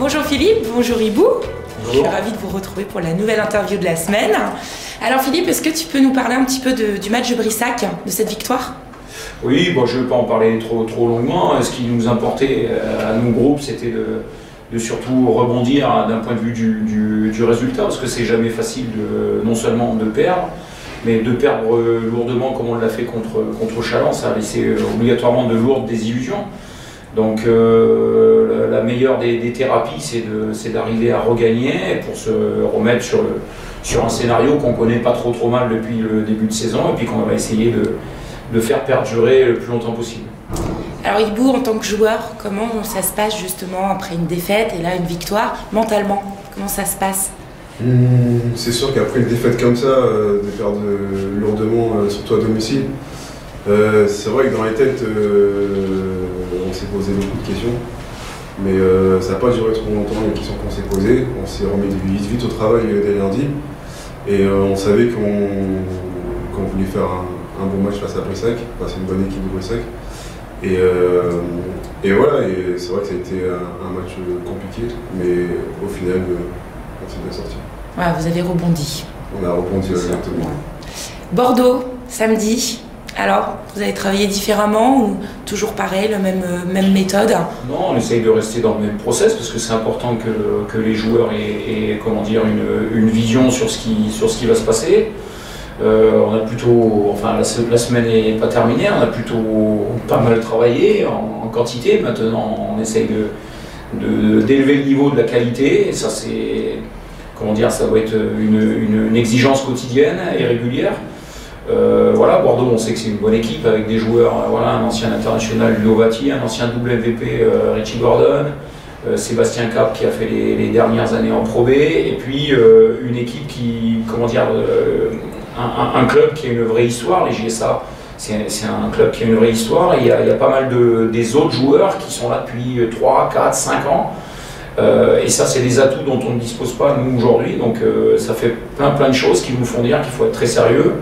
Bonjour Philippe, bonjour Ibou. Bonjour. Je suis ravie de vous retrouver pour la nouvelle interview de la semaine. Alors Philippe, est-ce que tu peux nous parler un petit peu du match de Brissac, de cette victoire? Oui, bon, je ne vais pas en parler trop longuement. Ce qui nous importait à nos groupes, c'était de surtout rebondir d'un point de vue du résultat, parce que c'est jamais facile non seulement de perdre, mais de perdre lourdement comme on l'a fait contre Challans. Ça a laissé obligatoirement de lourdes désillusions. Donc la meilleure des thérapies, c'est d'arriver à regagner pour se remettre sur un scénario qu'on connaît pas trop mal depuis le début de saison, et puis qu'on va essayer de faire perdurer le plus longtemps possible. Alors Ibou, en tant que joueur, comment ça se passe justement après une défaite et là une victoire, mentalement? Comment ça se passe? C'est sûr qu'après une défaite comme ça, de perdre lourdement, surtout à domicile, c'est vrai que dans les têtes, on s'est posé beaucoup de questions, mais ça n'a pas duré trop longtemps les questions qu'on s'est posées. On s'est remis vite au travail dès lundi, et on savait qu'on voulait faire un bon match face à Brissac, c'est une bonne équipe de Brissac. Et voilà, et c'est vrai que ça a été un match compliqué, mais au final, on s'est bien sorti. Voilà, vous avez rebondi. On a rebondi exactement. Bordeaux, samedi. Alors, vous avez travaillé différemment ou toujours pareil, la même méthode? Non, on essaye de rester dans le même process, parce que c'est important que les joueurs aient comment dire, une vision sur ce qui va se passer. On a plutôt, enfin la semaine n'est pas terminée, on a plutôt pas mal travaillé en quantité. Maintenant, on essaye d'élever le niveau de la qualité, et ça c'est, comment dire, ça doit être une exigence quotidienne et régulière. Voilà, Bordeaux, on sait que c'est une bonne équipe avec des joueurs, voilà, un ancien international Lovati, un ancien double MVP Richie Gordon, Sébastien Cap qui a fait les dernières années en Pro B, et puis une équipe qui, comment dire, un club qui a une vraie histoire. Les GSA, c'est un club qui a une vraie histoire, et il y a pas mal des autres joueurs qui sont là depuis 3, 4, 5 ans. Et ça, c'est des atouts dont on ne dispose pas nous aujourd'hui, donc ça fait plein de choses qui nous font dire qu'il faut être très sérieux.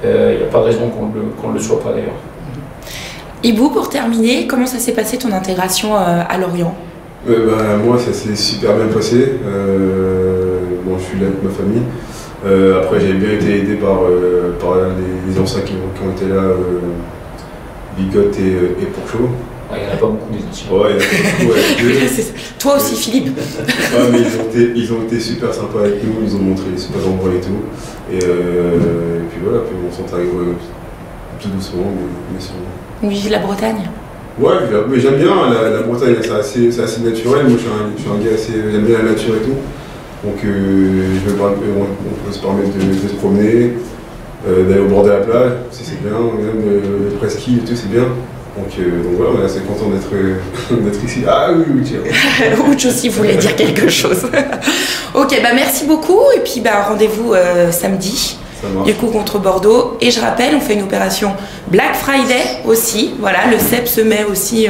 Il n'y a pas de raison qu'on ne le soit pas d'ailleurs. Ibou, pour terminer, comment ça s'est passé ton intégration à Lorient? Moi, ça s'est super bien passé. Bon, je suis là avec ma famille. Après, j'ai bien été aidé par les anciens qui ont été là, Bigotte et Pourchaud. Il n'y en a pas beaucoup des anciens. Ouais, il y en a beaucoup. Ouais. Toi aussi, Philippe. Ouais, mais ils ont été super sympas avec nous, ils ont montré les super endroits et tout. Et puis voilà, puis on s'intègre tout doucement, mais sûrement. Oui, la Bretagne. Ouais, mais j'aime bien la Bretagne, c'est assez naturel. Moi, je suis un gars assez. J'aime bien la nature et tout. Donc, on peut se permettre de se promener, d'aller au bord de la plage, si c'est bien, même de presqu'île et tout, c'est bien. Donc voilà, on est assez content d'être ici. Ah oui, tiens. Ouch aussi voulait dire quelque chose. Ok, merci beaucoup, et puis rendez-vous samedi. Du coup contre Bordeaux, et je rappelle, on fait une opération Black Friday aussi, voilà, le CEP se met aussi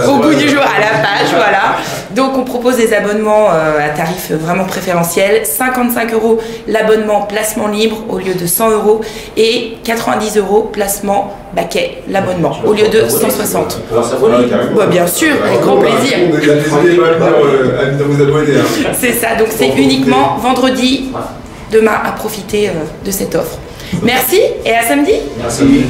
au goût du jour à la page, voilà, donc on propose des abonnements à tarif vraiment préférentiel, 55 € l'abonnement placement libre au lieu de 100 € et 90 € placement baquet, l'abonnement au lieu de 160. Bien sûr, avec grand plaisir. C'est ça, donc c'est uniquement vendredi. Demain à profiter de cette offre. Merci et à samedi. Merci.